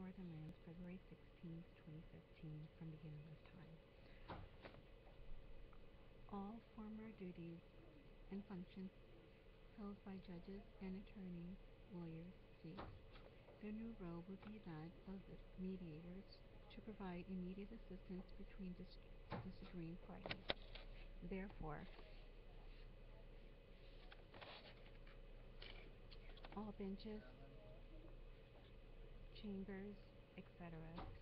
Northern Lands, February 16th, 2015, from Beginningless time. All former duties and functions held by judges and attorneys, lawyers, cease. Their new role will be that of the mediators to provide immediate assistance between disagreeing parties. Therefore, all benches, chambers, etc.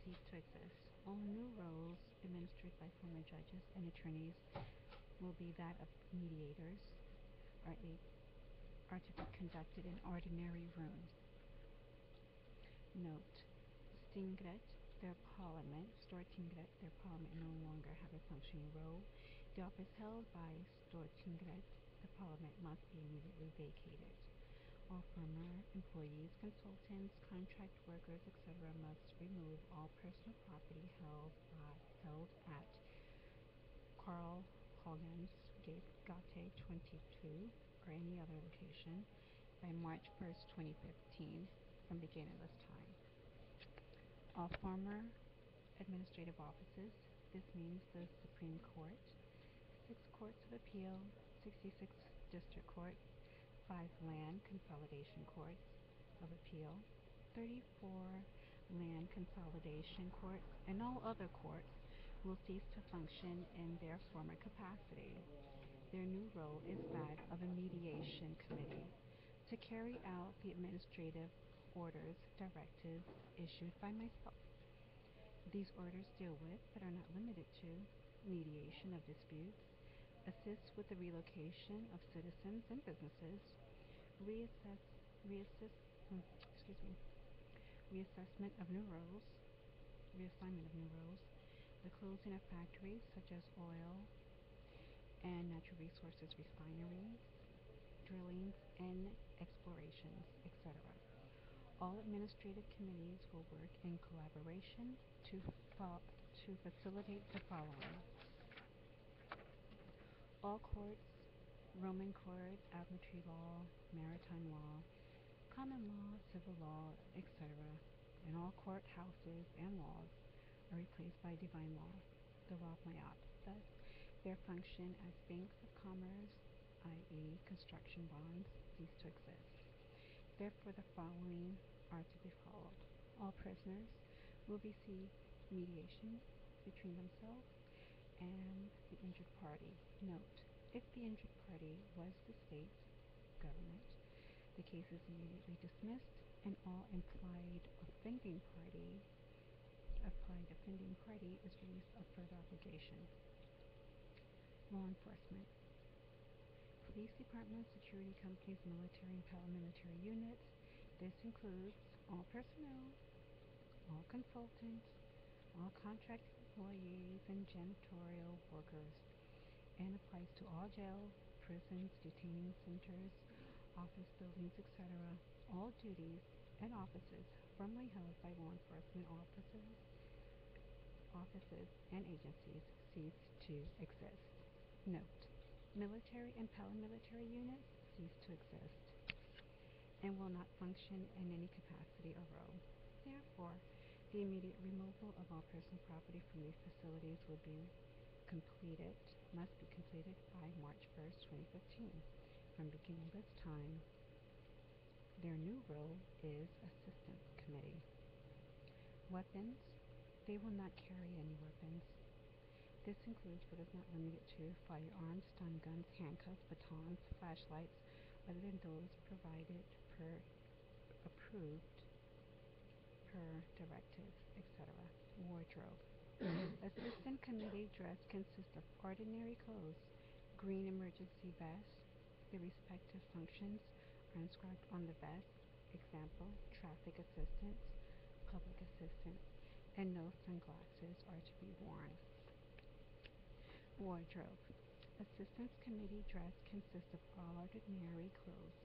cease to exist. All new roles administered by former judges and attorneys will be that of mediators, are to be conducted in ordinary rooms. Note: Stingret, their parliament, Stortinget, their parliament no longer have a functioning role. The office held by Stortinget, the parliament, must be immediately vacated. All former employees, consultants, contract workers, etc. must remove all personal property held at Carl Hogan's Gate 22 or any other location by March 1st, 2015, from beginningless time. All former administrative offices, this means the Supreme Court, 6 Courts of Appeal, 66 District Court, 5 Land Consolidation Courts of Appeal, 34 Land Consolidation Courts, and all other courts will cease to function in their former capacity. Their new role is that of a mediation committee to carry out the administrative orders, directives issued by myself. These orders deal with, but are not limited to, mediation of disputes, assist with the relocation of citizens and businesses, reassessment of new roles, reassignment of new roles, the closing of factories such as oil and natural resources refineries, drillings and explorations, etc. All administrative committees will work in collaboration to facilitate the following: all courts, Roman court, admiralty law, maritime law, common law, civil law, etc., and all courthouses and laws are replaced by divine law, the law of Mayat. Thus, their function as banks of commerce, i.e. construction bonds, cease to exist. Therefore, the following are to be followed. All prisoners will receive mediation between themselves and the injured party. Note: if the injured party was the state government, the case is immediately dismissed and all implied offending party is released of further obligation. Law enforcement: police departments, security companies, military and paramilitary units. This includes all personnel, all consultants, all contract employees and janitorial workers, and applies to all jails, prisons, detaining centers, office buildings, etc. All duties and offices formerly held by law enforcement offices and agencies cease to exist. Note: military and paramilitary units cease to exist and will not function in any capacity or role. Therefore, the immediate removal of all personal property from these facilities must be completed by March 1st, 2015, from beginningless time. Their new role is Assistance Committee. Weapons: they will not carry any weapons. This includes, but is not limited to, firearms, stun guns, handcuffs, batons, flashlights, other than those provided approved per directive, etc. Wardrobe: Assistant Committee dress consists of ordinary clothes, green emergency vests. The respective functions are inscribed on the vest. Example: traffic assistance, public assistance, and no sunglasses are to be worn. Wardrobe: Assistance Committee dress consists of ordinary clothes,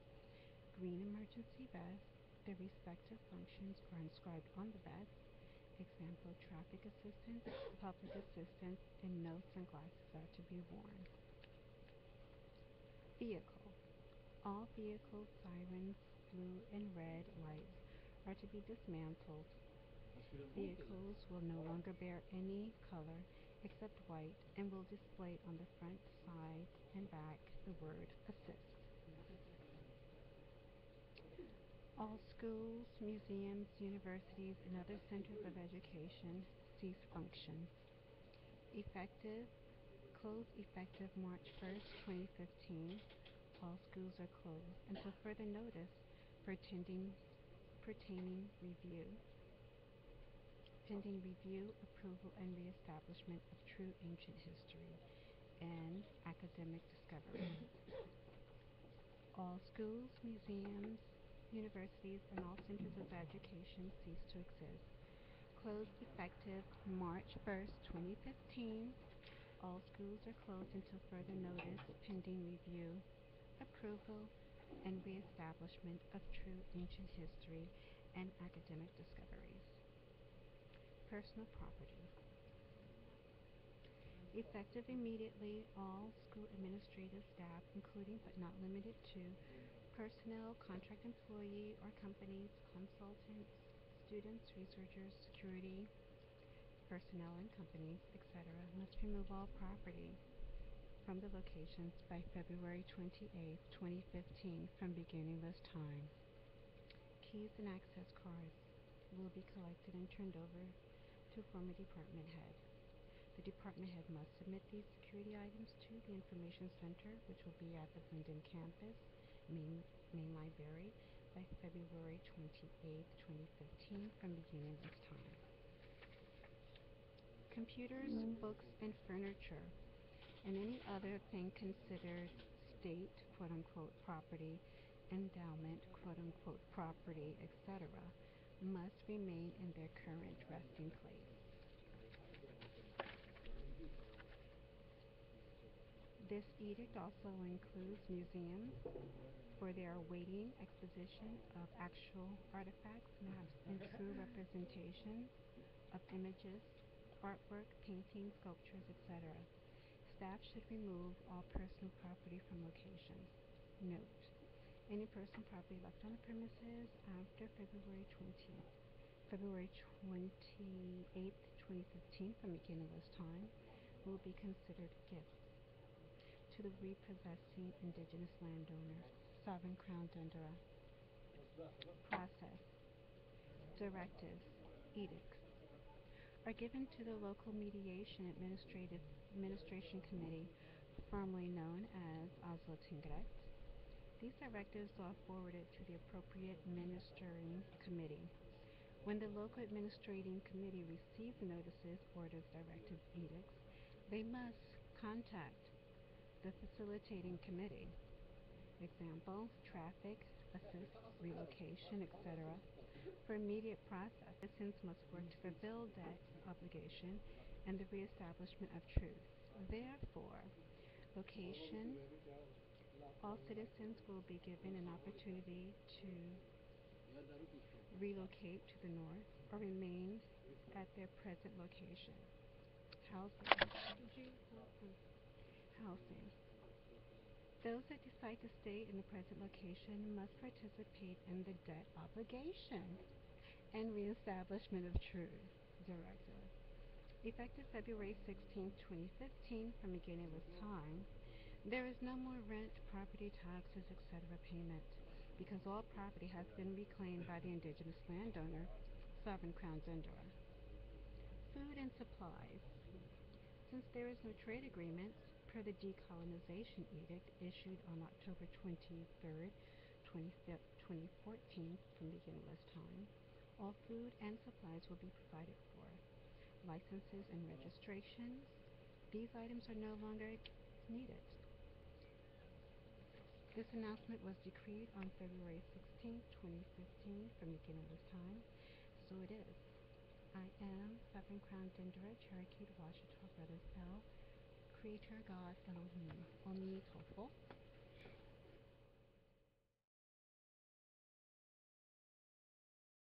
green emergency vest. The respective functions are inscribed on the vest. Example: traffic assistance, public assistance, and no sunglasses are to be worn. Vehicle: all vehicles, sirens, blue and red lights are to be dismantled Vehicles will no longer bear any color except white and will display on the front, sides, and back the word assist. All schools, museums, universities, and other centers of education cease functions. Effective, closed effective March 1st, 2015. All schools are closed until further notice pertaining review, pending review, approval, and reestablishment of true ancient history and academic discovery. All schools, museums, universities, and all centers of education cease to exist. Closed effective March 1st, 2015. All schools are closed until further notice, pending review, approval, and reestablishment of true ancient history and academic discoveries. Personal property. Effective immediately, all school administrative staff, including but not limited to personnel, contract employee or companies, consultants, students, researchers, security personnel and companies, etc., must remove all property from the locations by February 28, 2015 from beginningless time. Keys and access cards will be collected and turned over to former department head. The department head must submit these security items to the Information Center, which will be at the Linden campus, main library, by February 28, 2015 from beginningless time. Computers, books, and furniture, and any other thing considered state, quote-unquote, property, endowment, quote-unquote, property, etc., must remain in their current resting place. This edict also includes museums, where they are awaiting exposition of actual artifacts, maps, and true representations of images, artwork, paintings, sculptures, etc. Staff should remove all personal property from locations. Note: any personal property left on the premises after February 28th, 2015 from beginningless time will be considered gifts to the repossessing indigenous landowner, sovereign crown Dundera. Process. Directives, edicts, are given to the local mediation administration committee, formerly known as Oslo Tingret. These directives are forwarded to the appropriate ministering committee. When the local administrating committee receives notices, orders, directives, edicts, they must contact the facilitating committee. Example: traffic, assist, relocation, etc. For immediate process, citizens must work to fulfill debt obligation and the reestablishment of truth. Therefore, location, all citizens will be given an opportunity to relocate to the north or remain at their present location. Housing. Those that decide to stay in the present location must participate in the debt obligation and reestablishment of truth. Directive. Effective February 16, 2015, from beginningless time, there is no more rent, property taxes, etc. payment, because all property has been reclaimed by the indigenous landowner, sovereign crown Dundera. Food and supplies. Since there is no trade agreement, per the Decolonization Edict issued on October 23, 2014, from beginningless time, all food and supplies will be provided for. Licenses and registrations. These items are no longer needed. This announcement was decreed on February 16, 2015, from beginningless time. So it is. I am Sovereign Crown Dundera, Cherokee, Washita Brothers L, Creator God Elohim, Omi Tofo.